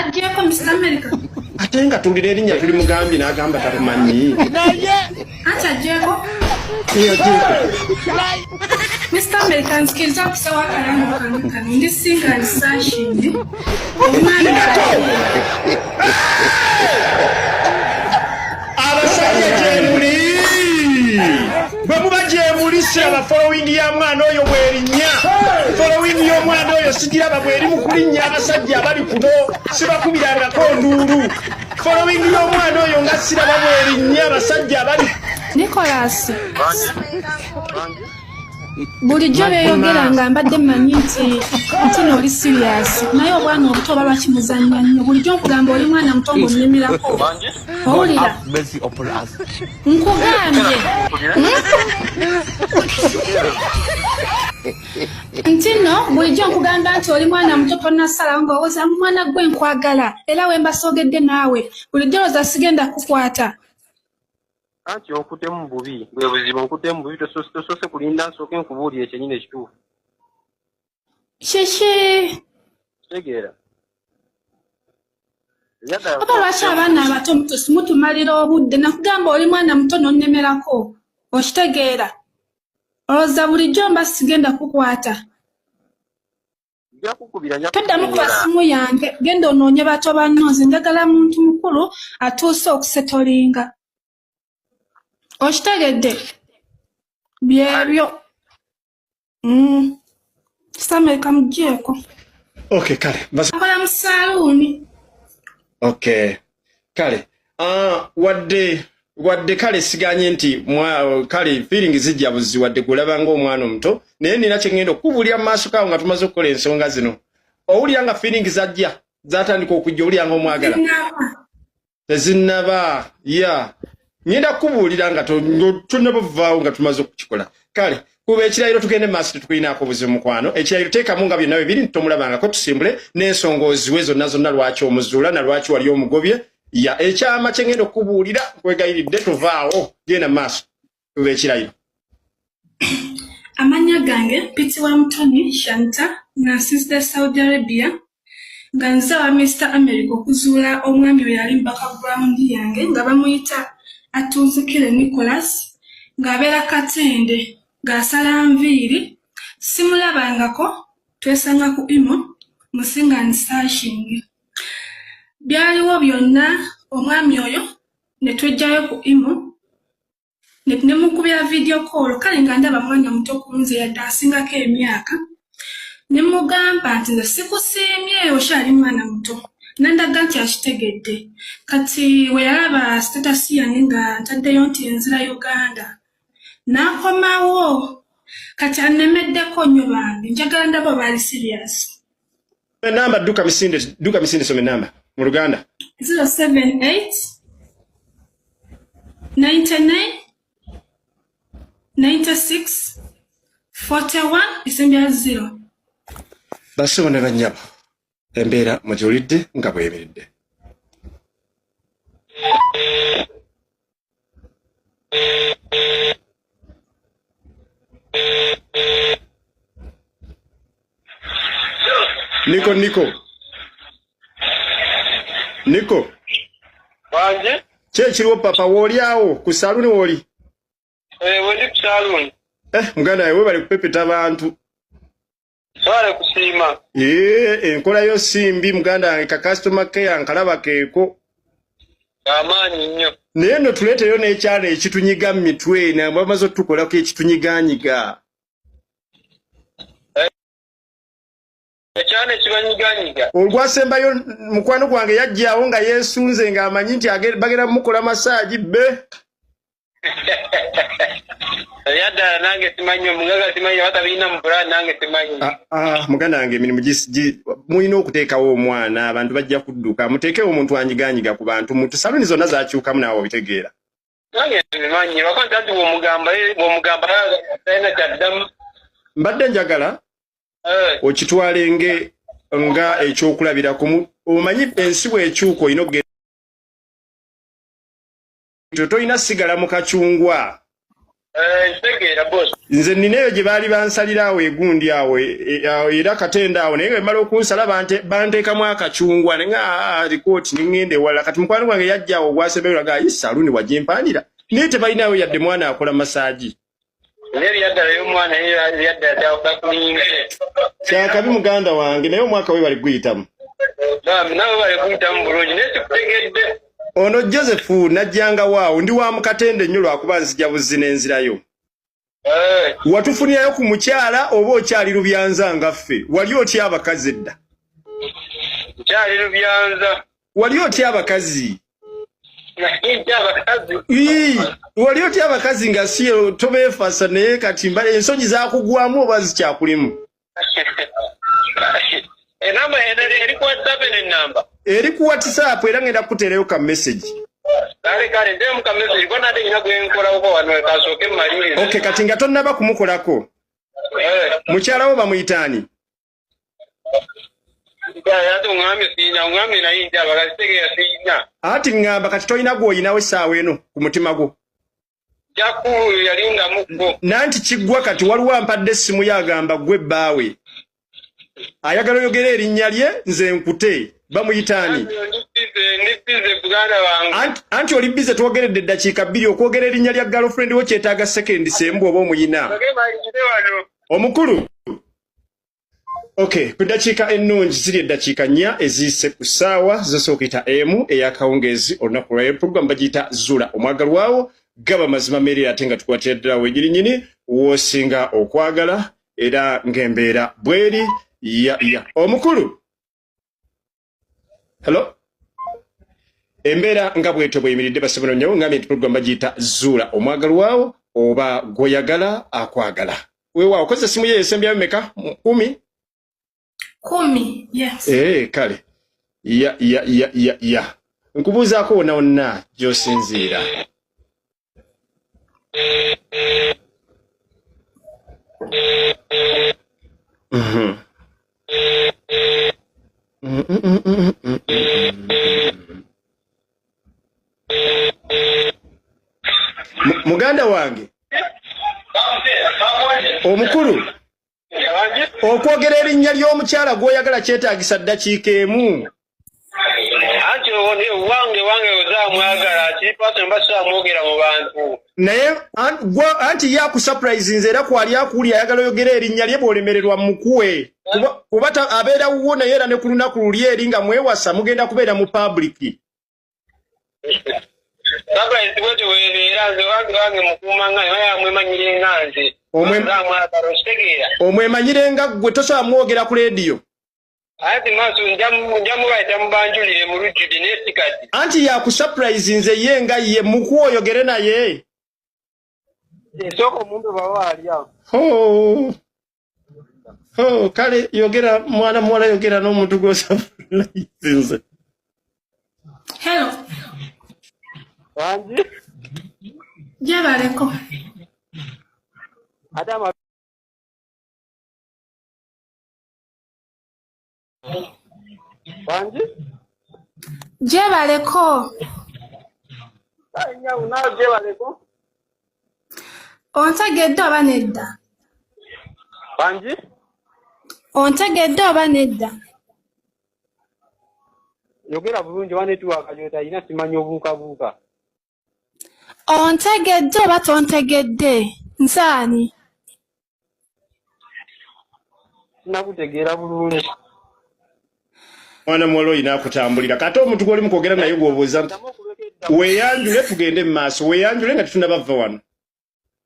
Ajeko Mr. America. Atenga tulire erinnya tuli mugambi n'agamba takumanyi. Acha Jeko. Iyo Jeko. Mr. America nsikiriza kusawa kalangu kanuka. Ndi singa nsashindi. Omwana abasajja gyemuli bwemuba gyemuli siraba following ya mwana oyo bwerinnya following y'omwana oyo sigiraba bweri mu kulinnya abasajja abali kuno sibakubirangako nduulu following y'omwana oyo nga siraba bwerinnya abasajja abali Nicholas. Bulijjo beeyogera nga mbadde mmanyi nti n'oli serious naye obwana obuto oba lwakimuzannya nnyo bulijjo nkugamba oli mwana muto ng'onnemirako owulira nkugambye nti nno bulijjo nkugamba nti oli mwana muto tonnasalawo ng'owooza mwana gwe nkwagala era we mbasoogedde naawe bulijjo looza sigenda kukwata Anti okutemu bubi bwe buzibu okutemu bubi tosose kulinda nsooke nkubuulire ekyenyini ekituufu Sheshe tegeera oba lwaki abaana abato mutumalira obudde nakugamba oli mwana muto nonnemerako okitegeera olowooza bulijjo mba sigenda kukwata toddamu ku basimu yange genda onoonye bato banno nze njagala muntu mukulu atuuse okusetolinga Oshtegedde byebyo Samerika mujeko Okay kale akola mu salooni Okay kale wadde kale siganye nti kale feeling zijja buzi wadde kulaba ng'omwana omuto naye nina kye ngenda okubulya mu maaso kaawo nga tumaze okukola ensonga zino owulira nga feeling zajja zatandika okujja owulira ng'omwagala tezinnaba ngenda kubuulira nga tonnabavaawo nga tumaze okukikola kale kuba ekirayiro tugende maaso tetukulinaako obuzibu mukwano ekirayiro teekamu nga byonna bibiri ntitomulabangako tusimbule n'ensonga oziwe zonna lwaki omuzuula na lwaki wali omugobye ekyama kye ngenda okubuulira nkwegayiridde tuvaawo genda maaso kuba ekirayiro amannya gange Piti wa Mutoni Shanta nga nsizidde Saudi Arabia nga nze wa Mr. America okuzuula omwami we yali mu background yange nga bamuyita Atuzikire Nicholas ng'abeera Katende ng'asala nviiri simulabangako twesanga ku imo musingani searching byaliwo byonna omwami oyo ne twejjayo ku imo ne mukubira video call kale nga ndaba mwana muto kunze yadde asingako emyaka ne mugamba nti nze sikusiimye okyali mwana muto nandaga nti akitegedde kati we yalaba status yange nga ntaddeyo nti nzira Uganda n'akomawo kati annemeddeko nnyo bambi njagala ndaba baali serious enamba duka misinde some enamba mu Luganda 078 99 96 41 isembya 0 basibona banyabo embeera mugiwulidde nga bweyimiridde Niko wanje kyekiriwo papa wooli awo ku saluni wooli wali ku saluni muganda we bali kupepeta abantu Swale kusiima. Enkola yo simbi muganda wange ka customer care ankalaba keeko. Amaanyi nnyo. Naye nno tuleeteyo n'ekyalo ekitunyiga mu mitwe na bamaze otukolako ekitunyiganyiga. Ekyalo ekibanyiganyiga. Olwasembayo mukwano gwange yajjaawo nga yeesunze ng'amanyi nti bagenda mukola masaagi bbe. Yadda nange simanyi omugaga simanyi batabina mu brand nange simanyi. Muganda wange emirimu muyina okuteekawo omwana abantu bajja kudduka muteekewo omuntu anyiganyiga ku bantu mutu saluni zonna zakyukamu naawe obitegeera. Nange simanyi wakonta nti w'omugamba talina kyaddamu. Mbadde njagala okitwalenge nga ekyokulabirako omanyi ensi bw'ekyuka olina okugenda toyina sigala mu kacungwa. Ntegeera boss. nze nineyo gye baali bansalira awo egundi awo era katenda awo naye nga bemala okunsala banteekamu akacungwa ne nga rikooti ningende wala kati mukwano gwange yajja awo ogwasemberwa ga saluni wajempandira naye tebalinayo yadde mwana akola masaaji kyakabi muganda wange naye omwaka we bali guyitamu ono Joseph najjanga waawo ndi wa mukatende nnyo lwakuba nzija buzzi n'enzirayo watufunirayo ku mukyala oba okyali Lubyanza nga ffe wali otya abakazi edda Kyali Lubyanza wali otya abakazi wali otya abakazi nga si tobeefasa naye kati mbale ensonyi zakugwamu oba zikyakulimu enamba eri ku WhatsApp n'ennamba eri ku WhatsApp era ngenda kuteerayo ka message kale nde mu ka message ko nade ina gwenkola uko wano kasooke malire okay kati nga tonnaba kumukolako mukyala wo bamuyitaani ati ngamba kati toyina gw'oyinawo essaawa eno ku mutima gwo nanti kiggwa kati waliwo ampadde essimu yagamba gwe bbaawe ayagala oyogera erinnya lye nze nkute bamuyitaani anti oli bize twogeredde eddakiika 2 okwogera erinnya lya girlfriend wo kyetaaga sekendi sembu oba omuyina omukulu okay ku ddakiika ennungi ziri eddakiika 4 eziyise ku ssaawa zosooka emu ey'akawungeezi olunaku lwa program bagiyita Zula omwagalwawo gaba mazima mere ate nga tukwatira ddala wenyininyini woosinga okwagala era ng'embeera bweri ya omukulu hello embeera nga bwetyo bweyimiridde basabano nyawo ngambye nti program bagiyita Zula omwagalwawo oba gwoyagala akwagala weewaawo okozesa essimu ye esembyayo meka 10 yes kale ya nkubuuzaako wonna wonna gy'osinziira muganda wange omukulu okwogera erinnya ly'omukyala gw'oyagala kyetaagisa ddakiika emu naye anti yakusurprise nze era kwali akuwulira ayagala oyogera erinnya lye bw'olemererwa mukuwe kuba abeera wuwo naye era ne ku lunaku luli eri nga mwewasa mugenda kubeera mu public omwemanyire nga ggwe tosobola mwogera ku leediyo anti yakusurprise nze ye nga ye mukuwa oyogere naye kale yogera mwana muwala yogera n'omuntu gw'osurprise nze hello Wanji? Jebaleko. Adama. Wanji? Jebaleko. Anya una jebaleko. Ontegedde oba nedda? Wanji? Ontegedde oba nedda? Yogera bulungi wanetwaka jota ina simanyi obuukabuuka. Ontegedde oba tontegedde? Nsaani? Nakutegeera bulungi. Mwana muwala oyina akutambulira kate omuntu gw'oli mukwogera naye gw'obuuza weeyanjule tugende mu maaso weeyanjule nga tetunnabava wano.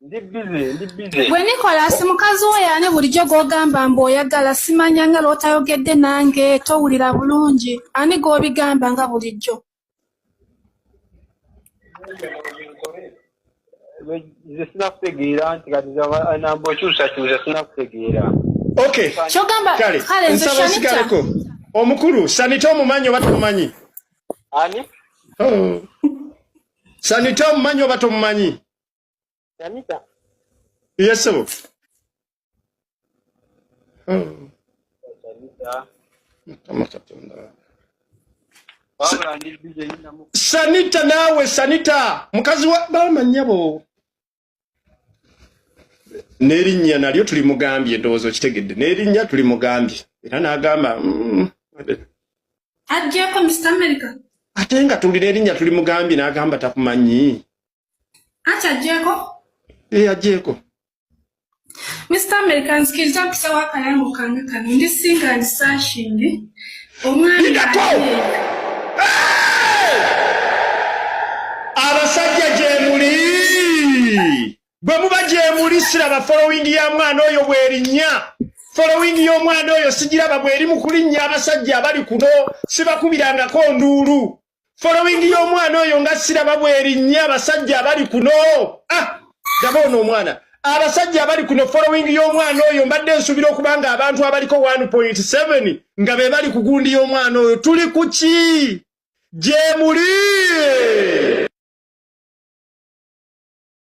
Ndi busy. Bwe Nicholas mukazi wo y'ani bulijjo gw'ogamba mb'oyagala simanya nga lw'otayogedde nange towulira bulungi ani gw'obigamba nga bulijjo. Nze sinakutegeera nti kati namba okyusakyusa sinakutegeera. Okay. Kyogamba kale nze Shanita. Omukulu Sanita omumanyi oba tomumanyi? Ani? Sanita omumanyi oba tomumanyi? Sanita. Yes sir. Sanita nawe Sanita mukazi wa bamanyabo. Nerinnya nalyo tuli mugambye ndowooza kitegedde. Nerinnya tuli mugambye. Era n'agamba ajjeko Mr. America. Ate nga tuli nerinnya tuli mugambye n'agamba takumanyi. Acha ajjeko? Ajjeko. Mr. America nsikiriza kusawa akalambo kange kano ndisinga ndisaashindi omwami abasajja gye muli bwe muba gye muli siraba following ya mwana oyo bwerinnya following y'omwana oyo sigiraba bweri mu kulinnya abasajja abali kuno sibakubirangako nduulu following y'omwana oyo nga siraba bwerinnya abasajja abali kuno gaboona omwana abasajja abali kuno following y'omwana oyo mbadde nsubira okubanga abantu abaliko 1.7 nga be bali ku gundi y'omwana oyo tuli ku ki gye muli